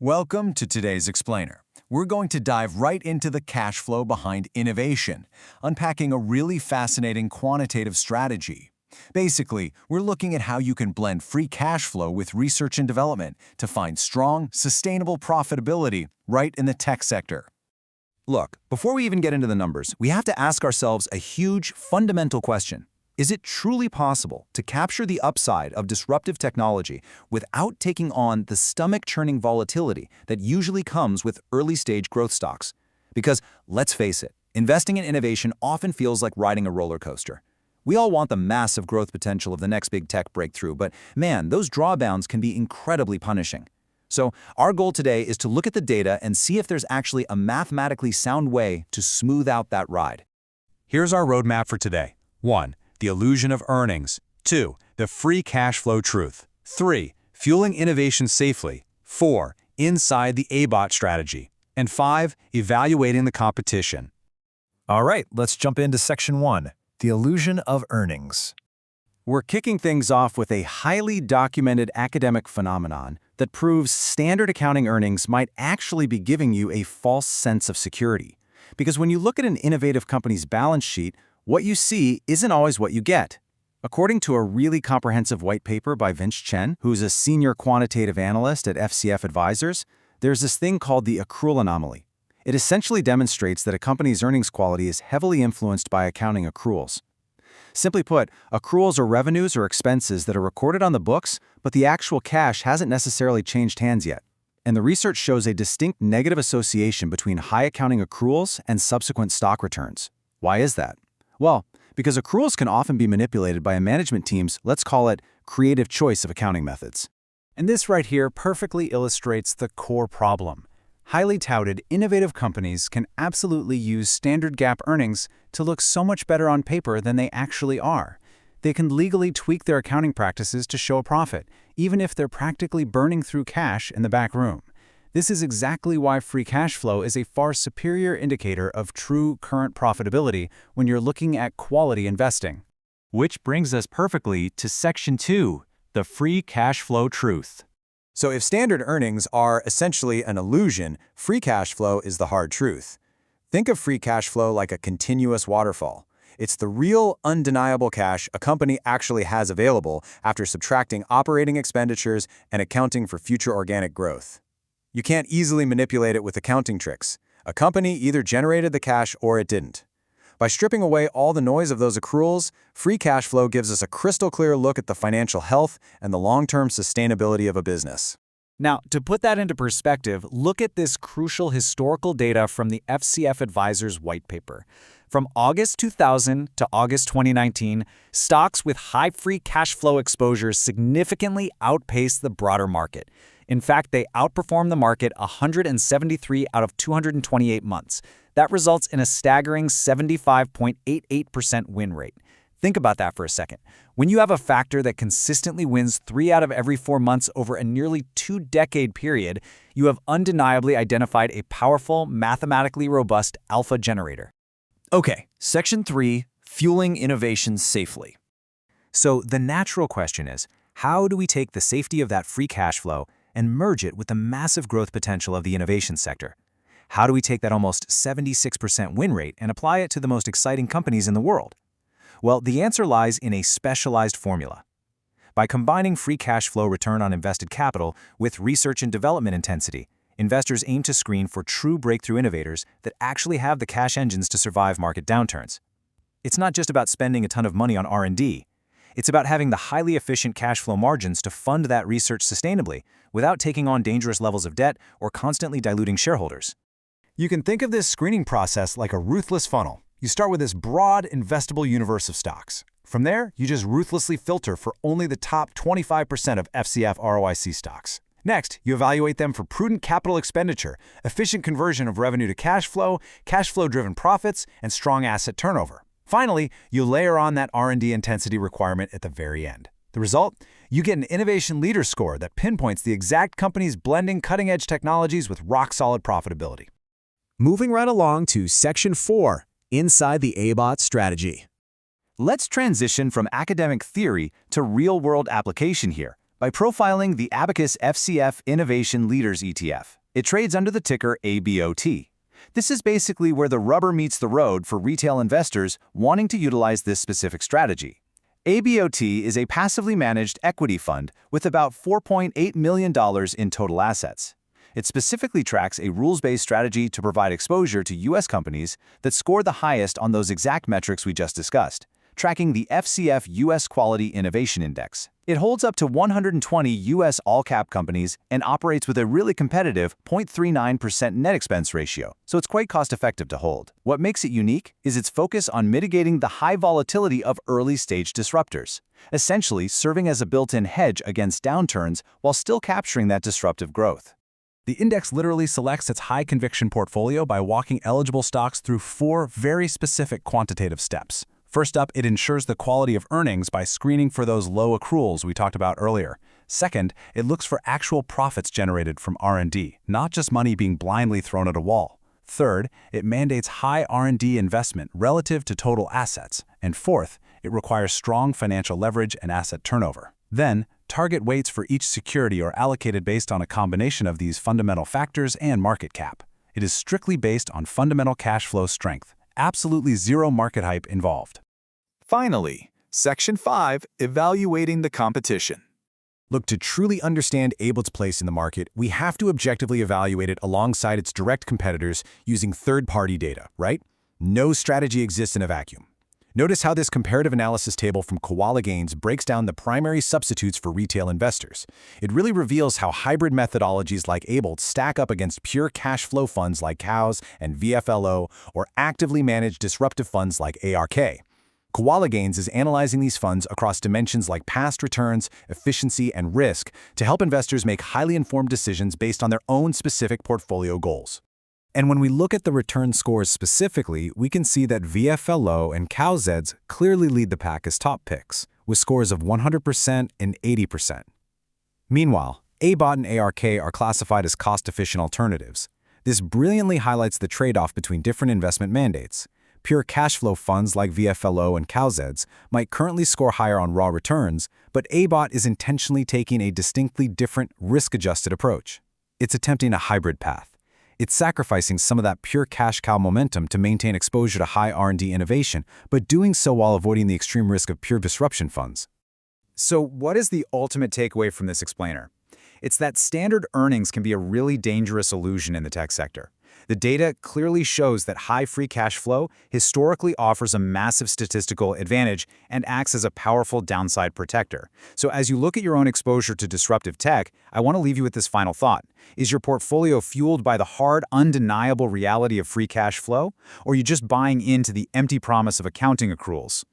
Welcome to today's Explainer. We're going to dive right into the cash flow behind innovation, unpacking a really fascinating quantitative strategy. Basically, we're looking at how you can blend free cash flow with research and development to find strong, sustainable profitability right in the tech sector. Look, before we even get into the numbers, we have to ask ourselves a huge, fundamental question. Is it truly possible to capture the upside of disruptive technology without taking on the stomach-churning volatility that usually comes with early-stage growth stocks? Because, let's face it, investing in innovation often feels like riding a roller coaster. We all want the massive growth potential of the next big tech breakthrough, but man, those drawdowns can be incredibly punishing. So, our goal today is to look at the data and see if there's actually a mathematically sound way to smooth out that ride. Here's our roadmap for today. 1. The illusion of earnings. 2. The free cash flow truth. 3. Fueling innovation safely. 4. Inside the ABOT strategy. And 5. Evaluating the competition. All right, let's jump into Section 1, the illusion of earnings. We're kicking things off with a highly documented academic phenomenon that proves standard accounting earnings might actually be giving you a false sense of security. Because when you look at an innovative company's balance sheet, what you see isn't always what you get. According to a really comprehensive white paper by Vince Chen, who's a senior quantitative analyst at FCF Advisors, there's this thing called the accrual anomaly. It essentially demonstrates that a company's earnings quality is heavily influenced by accounting accruals. Simply put, accruals are revenues or expenses that are recorded on the books, but the actual cash hasn't necessarily changed hands yet. And the research shows a distinct negative association between high accounting accruals and subsequent stock returns. Why is that? Well, because accruals can often be manipulated by a management team's, let's call it, creative choice of accounting methods. And this right here perfectly illustrates the core problem. Highly touted, innovative companies can absolutely use standard GAAP earnings to look so much better on paper than they actually are. They can legally tweak their accounting practices to show a profit, even if they're practically burning through cash in the back room. This is exactly why free cash flow is a far superior indicator of true current profitability when you're looking at quality investing. Which brings us perfectly to Section 2, the free cash flow truth. So if standard earnings are essentially an illusion, free cash flow is the hard truth. Think of free cash flow like a continuous waterfall. It's the real, undeniable cash a company actually has available after subtracting operating expenditures and accounting for future organic growth. You can't easily manipulate it with accounting tricks. A company either generated the cash or it didn't. By stripping away all the noise of those accruals, free cash flow gives us a crystal clear look at the financial health and the long-term sustainability of a business. Now, to put that into perspective, look at this crucial historical data from the FCF Advisors white paper. From August 2000 to August 2019, stocks with high free cash flow exposures significantly outpaced the broader market. In fact, they outperformed the market 173 out of 228 months. That results in a staggering 75.88% win rate. Think about that for a second. When you have a factor that consistently wins 3 out of every 4 months over a nearly 2-decade period, you have undeniably identified a powerful, mathematically robust alpha generator. Okay, Section 3, fueling innovation safely. So the natural question is, how do we take the safety of that free cash flow and merge it with the massive growth potential of the innovation sector? How do we take that almost 76% win rate and apply it to the most exciting companies in the world? Well, the answer lies in a specialized formula. By combining free cash flow return on invested capital with research and development intensity, investors aim to screen for true breakthrough innovators that actually have the cash engines to survive market downturns. It's not just about spending a ton of money on R&D. It's about having the highly efficient cash flow margins to fund that research sustainably without taking on dangerous levels of debt or constantly diluting shareholders. You can think of this screening process like a ruthless funnel. You start with this broad, investable universe of stocks. From there, you just ruthlessly filter for only the top 25% of FCF-ROIC stocks. Next, you evaluate them for prudent capital expenditure, efficient conversion of revenue to cash flow-driven profits, and strong asset turnover. Finally, you layer on that R&D intensity requirement at the very end. The result? You get an innovation leader score that pinpoints the exact companies blending cutting-edge technologies with rock-solid profitability. Moving right along to Section 4, inside the ABOT strategy. Let's transition from academic theory to real-world application here By profiling the Abacus FCF Innovation Leaders ETF. It trades under the ticker ABOT. This is basically where the rubber meets the road for retail investors wanting to utilize this specific strategy. ABOT is a passively managed equity fund with about $4.8 million in total assets. It specifically tracks a rules-based strategy to provide exposure to U.S. companies that score the highest on those exact metrics we just discussed, tracking the FCF U.S. Quality Innovation Index. It holds up to 120 U.S. all-cap companies and operates with a really competitive 0.39% net expense ratio, so it's quite cost-effective to hold. What makes it unique is its focus on mitigating the high volatility of early-stage disruptors, essentially serving as a built-in hedge against downturns while still capturing that disruptive growth. The index literally selects its high-conviction portfolio by walking eligible stocks through 4 very specific quantitative steps. First up, it ensures the quality of earnings by screening for those low accruals we talked about earlier. Second, it looks for actual profits generated from R&D, not just money being blindly thrown at a wall. Third, it mandates high R&D investment relative to total assets. And fourth, it requires strong financial leverage and asset turnover. Then, target weights for each security are allocated based on a combination of these fundamental factors and market cap. It is strictly based on fundamental cash flow strength. Absolutely zero market hype involved. Finally, Section 5, Evaluating the Competition. Look, to truly understand ABOT's place in the market, we have to objectively evaluate it alongside its direct competitors using third-party data, right? No strategy exists in a vacuum. Notice how this comparative analysis table from Koala Gains breaks down the primary substitutes for retail investors. It really reveals how hybrid methodologies like ABOT stack up against pure cash flow funds like COWS and VFLO or actively managed disruptive funds like ARK. Koala Gains is analyzing these funds across dimensions like past returns, efficiency, and risk to help investors make highly informed decisions based on their own specific portfolio goals. And when we look at the return scores specifically, we can see that VFLO and CowZeds clearly lead the pack as top picks, with scores of 100% and 80%. Meanwhile, ABOT and ARK are classified as cost-efficient alternatives. This brilliantly highlights the trade-off between different investment mandates. Pure cash flow funds like VFLO and CowZeds might currently score higher on raw returns, but ABOT is intentionally taking a distinctly different risk-adjusted approach. It's attempting a hybrid path. It's sacrificing some of that pure cash cow momentum to maintain exposure to high R&D innovation, but doing so while avoiding the extreme risk of pure disruption funds. So what is the ultimate takeaway from this explainer? It's that standard earnings can be a really dangerous illusion in the tech sector. The data clearly shows that high free cash flow historically offers a massive statistical advantage and acts as a powerful downside protector. So as you look at your own exposure to disruptive tech, I want to leave you with this final thought. Is your portfolio fueled by the hard, undeniable reality of free cash flow? Or are you just buying into the empty promise of accounting accruals?